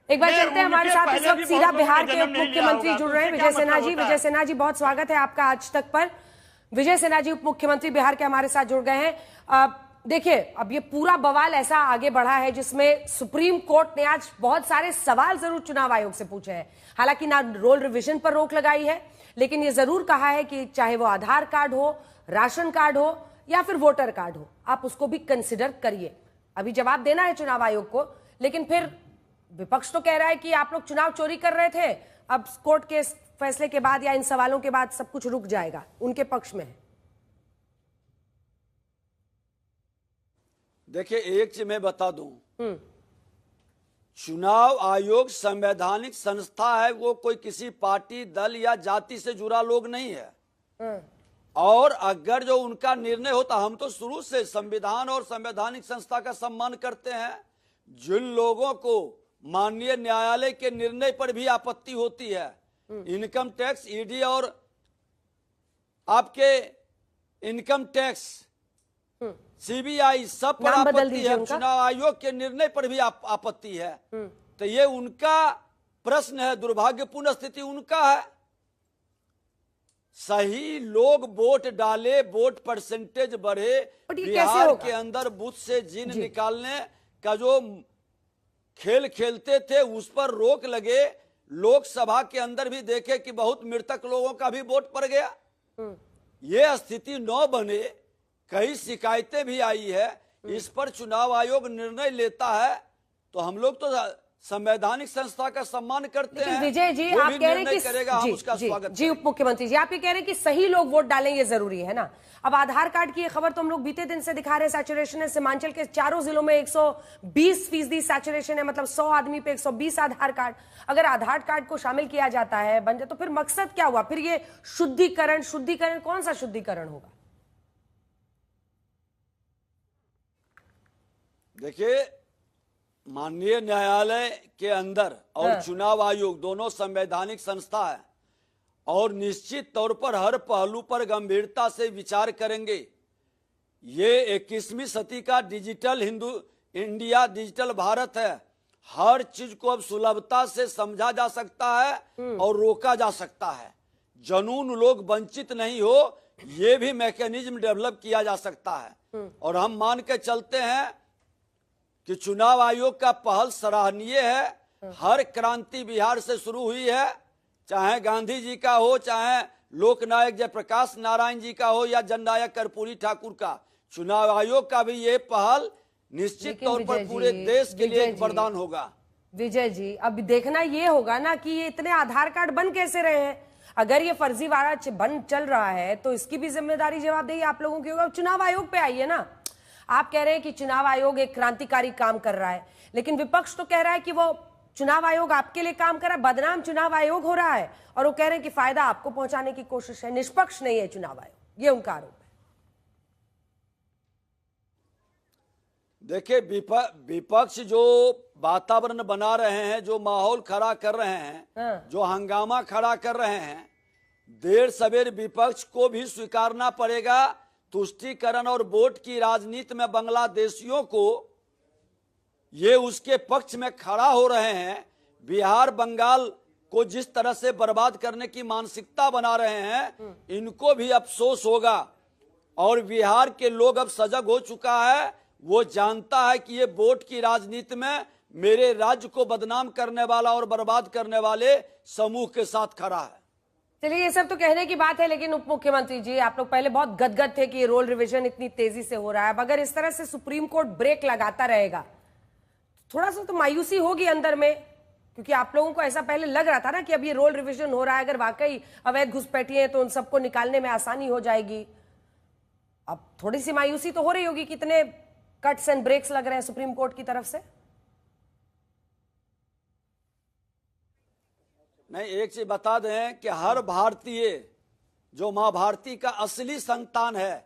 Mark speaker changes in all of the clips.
Speaker 1: एक बार चलते हैं हमारे साथ इस वक्त सीधा बिहार के उप मुख्यमंत्री जुड़ रहे हैं विजय सिन्हा जी। विजय सिन्हा जी, बहुत स्वागत है आपका आज तक पर। विजय सिन्हा जी उप मुख्यमंत्री बिहार के हमारे साथ जुड़ गए हैं। देखिए, अब ये पूरा बवाल ऐसा आगे बढ़ा है जिसमें सुप्रीम कोर्ट ने आज बहुत सारे सवाल जरूर चुनाव आयोग से पूछे हैं। हालांकि ना रोल रिवीजन पर रोक लगाई है, लेकिन ये जरूर कहा है कि चाहे वो आधार कार्ड हो, राशन कार्ड हो या फिर वोटर कार्ड हो, आप उसको भी कंसिडर करिए। अभी जवाब देना है चुनाव आयोग को, लेकिन फिर विपक्ष तो कह रहा है कि आप लोग चुनाव चोरी कर रहे थे, अब कोर्ट के फैसले के बाद या इन सवालों के बाद सब कुछ रुक जाएगा, उनके पक्ष में है।
Speaker 2: देखिए, एक चीज मैं बता दूं, चुनाव आयोग संवैधानिक संस्था है, वो कोई किसी पार्टी, दल या जाति से जुड़ा लोग नहीं है। और अगर जो उनका निर्णय होता, हम तो शुरू से संविधान और संवैधानिक संस्था का सम्मान करते हैं। जिन लोगों को माननीय न्यायालय के निर्णय पर भी आपत्ति होती है, इनकम टैक्स, ईडी और आपके इनकम टैक्स, सीबीआई, सब पर आपत्ति है। चुनाव आयोग के निर्णय पर भी आपत्ति है। तो ये उनका प्रश्न है, दुर्भाग्यपूर्ण स्थिति उनका है। सही लोग वोट डाले, वोट परसेंटेज बढ़े, बिहार के अंदर बूथ से जिन निकालने का जो खेल खेलते थे उस पर रोक लगे। लोकसभा के अंदर भी देखे कि बहुत मृतक लोगों का भी वोट पड़ गया। ये स्थिति न बने, कई शिकायतें भी आई है, इस पर चुनाव आयोग निर्णय लेता है तो हम लोग तो संवैधानिक संस्था का सम्मान करते हैं।
Speaker 1: विजय जी, आप कह रहे हैं कि
Speaker 2: हम उसका स्वागत
Speaker 1: जी उप मुख्यमंत्री जी, आप ये कह रहे हैं कि सही लोग वोट डालें, ये जरूरी है ना। अब आधार कार्ड की ये खबर तो हम लोग बीते दिन से दिखा रहे हैं, सैचुरेशन है। सीमांचल के चारों जिलों में 120% सैचुरेशन है, मतलब 100 आदमी पे 120 आधार कार्ड। अगर आधार कार्ड को शामिल किया जाता है, बन जाए, तो फिर मकसद क्या हुआ? फिर ये शुद्धिकरण कौन सा शुद्धिकरण होगा?
Speaker 2: देखिए, माननीय न्यायालय के अंदर और चुनाव आयोग दोनों संवैधानिक संस्था है और निश्चित तौर पर हर पहलू पर गंभीरता से विचार करेंगे। ये 21वीं सदी का डिजिटल इंडिया, डिजिटल भारत है। हर चीज को अब सुलभता से समझा जा सकता है और रोका जा सकता है। जनून लोग वंचित नहीं हो, ये भी मैकेनिज्म डेवलप किया जा सकता है। और हम मान के चलते हैं कि चुनाव आयोग का पहल सराहनीय है। हर क्रांति बिहार से शुरू हुई है, चाहे गांधी जी का हो, चाहे लोकनायक जयप्रकाश नारायण जी का हो या जननायक कर्पूरी ठाकुर का। चुनाव आयोग का भी ये पहल निश्चित तौर पर पूरे देश के लिए एक वरदान होगा।
Speaker 1: विजय जी, अब देखना ये होगा ना कि ये इतने आधार कार्ड बन कैसे रहे हैं। अगर ये फर्जीवाड़ा बन चल रहा है तो इसकी भी जिम्मेदारी, जवाबदेही आप लोगों की होगा। चुनाव आयोग पे आइए ना। आप कह रहे हैं कि चुनाव आयोग एक क्रांतिकारी काम कर रहा है, लेकिन विपक्ष तो कह रहा है कि वो चुनाव आयोग आपके लिए काम कर रहा है, बदनाम चुनाव आयोग हो रहा है। और वो कह रहे हैं कि फायदा आपको पहुंचाने की कोशिश है, निष्पक्ष नहीं है चुनाव आयोग, ये उनका आरोप है।
Speaker 2: देखिए, विपक्ष जो वातावरण बना रहे हैं, जो माहौल खड़ा कर रहे हैं, जो हंगामा खड़ा कर रहे हैं, देर सवेर विपक्ष को भी स्वीकारना पड़ेगा। तुष्टीकरण और वोट की राजनीति में बांग्लादेशियों को ये उसके पक्ष में खड़ा हो रहे हैं। बिहार बंगाल को जिस तरह से बर्बाद करने की मानसिकता बना रहे हैं, इनको भी अफसोस होगा। और बिहार के लोग अब सजग हो चुका है, वो जानता है कि ये वोट की राजनीति में मेरे राज्य को बदनाम करने वाला और बर्बाद करने वाले समूह के साथ खड़ा है।
Speaker 1: चलिए, ये सब तो कहने की बात है, लेकिन उप मुख्यमंत्री जी, आप लोग पहले बहुत गदगद थे कि ये रोल रिवीजन इतनी तेजी से हो रहा है। अब अगर इस तरह से सुप्रीम कोर्ट ब्रेक लगाता रहेगा, थोड़ा सा तो मायूसी होगी अंदर में, क्योंकि आप लोगों को ऐसा पहले लग रहा था ना कि अब ये रोल रिवीजन हो रहा है, अगर वाकई अवैध घुसपैठिए हैं तो उन सबको निकालने में आसानी हो जाएगी। अब थोड़ी सी मायूसी तो हो रही होगी, कितने कट्स एंड ब्रेक्स लग रहे हैं सुप्रीम कोर्ट की तरफ से।
Speaker 2: नहीं, एक चीज बता दें कि हर भारतीय जो मां भारती का असली संतान है,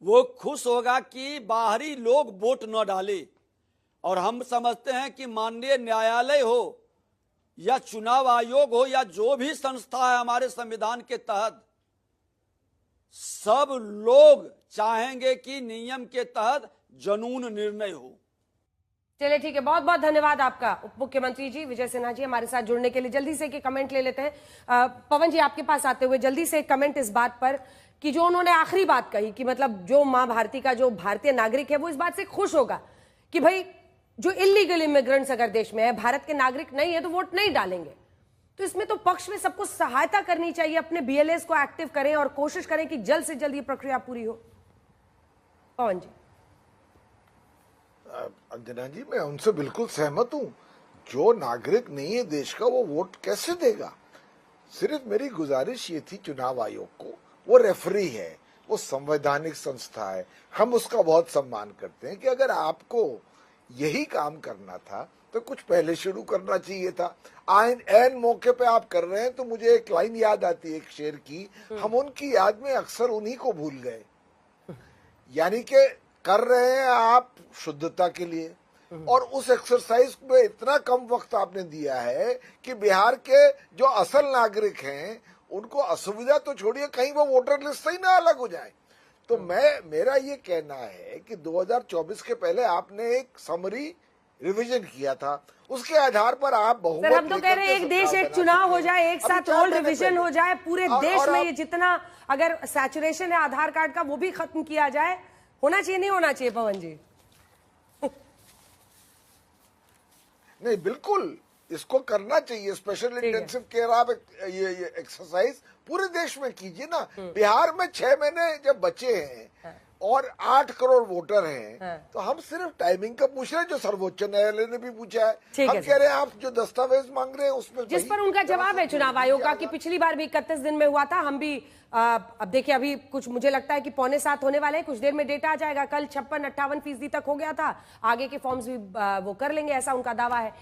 Speaker 2: वो खुश होगा कि बाहरी लोग वोट न डाले। और हम समझते हैं कि माननीय न्यायालय हो या चुनाव आयोग हो या जो भी संस्था है हमारे संविधान के तहत, सब लोग चाहेंगे कि नियम के तहत जनून निर्णय हो।
Speaker 1: चलिए ठीक है, बहुत बहुत धन्यवाद आपका उप मुख्यमंत्री जी विजय सिन्हा जी हमारे साथ जुड़ने के लिए। जल्दी से एक कमेंट ले लेते हैं। पवन जी आपके पास आते हुए जल्दी से एक कमेंट इस बात पर कि जो उन्होंने आखिरी बात कही कि मतलब जो मां भारती का जो भारतीय नागरिक है वो इस बात से खुश होगा कि भाई जो इलीगल इमिग्रेंट्स अगर देश में है, भारत के नागरिक नहीं है तो वोट नहीं डालेंगे। तो इसमें तो पक्ष में सबको सहायता करनी चाहिए, अपने बीएलएस को एक्टिव करें और कोशिश करें कि जल्द से जल्द ये प्रक्रिया पूरी हो। पवन जी।
Speaker 3: अंजना जी, मैं उनसे बिल्कुल सहमत हूं। जो नागरिक नहीं है देश का वो वोट कैसे देगा। सिर्फ मेरी गुजारिश ये थी चुनाव आयोग को, वो रेफरी है, वो संवैधानिक संस्था है, हम उसका बहुत सम्मान करते हैं कि अगर आपको यही काम करना था तो कुछ पहले शुरू करना चाहिए था। ऐन मौके पे आप कर रहे हैं। तो मुझे एक लाइन याद आती है एक शेर की, हम उनकी याद में अक्सर उन्हीं को भूल गए। यानी कि कर रहे हैं आप शुद्धता के लिए, और उस एक्सरसाइज में इतना कम वक्त आपने दिया है कि बिहार के जो असल नागरिक हैं उनको असुविधा तो छोड़िए, कहीं वो वोटर लिस्ट से ही ना अलग हो जाए। तो मेरा ये कहना है कि 2024 के पहले आपने एक समरी रिवीजन किया था, उसके आधार पर आप बहुमत
Speaker 1: सर हम तो कह रहे हैं एक देश एक चुनाव हो जाए, एक साथ रोल रिवीजन हो जाए पूरे देश में। ये जितना अगर सैचुरेशन है आधार कार्ड का वो भी खत्म किया जाए। होना चाहिए नहीं होना चाहिए पवन जी?
Speaker 3: नहीं, बिल्कुल इसको करना चाहिए। स्पेशल इंटेंसिव केयर आप ये एक्सरसाइज पूरे देश में कीजिए ना। बिहार में 6 महीने जब बचे हैं और 8 करोड़ वोटर हैं, तो हम सिर्फ टाइमिंग का पूछ रहे हैं जो सर्वोच्च न्यायालय ने भी पूछा है। हम कह रहे हैं आप जो दस्तावेज मांग रहे हैं उसमें
Speaker 1: जिस पर उनका जवाब है चुनाव आयोग का कि पिछली बार भी 31 दिन में हुआ था। हम भी अब देखिए अभी कुछ मुझे लगता है कि 6:45 होने वाले हैं, कुछ देर में डेटा आ जाएगा। कल 56-58% तक हो गया था, आगे के फॉर्म्स भी वो कर लेंगे, ऐसा उनका दावा है।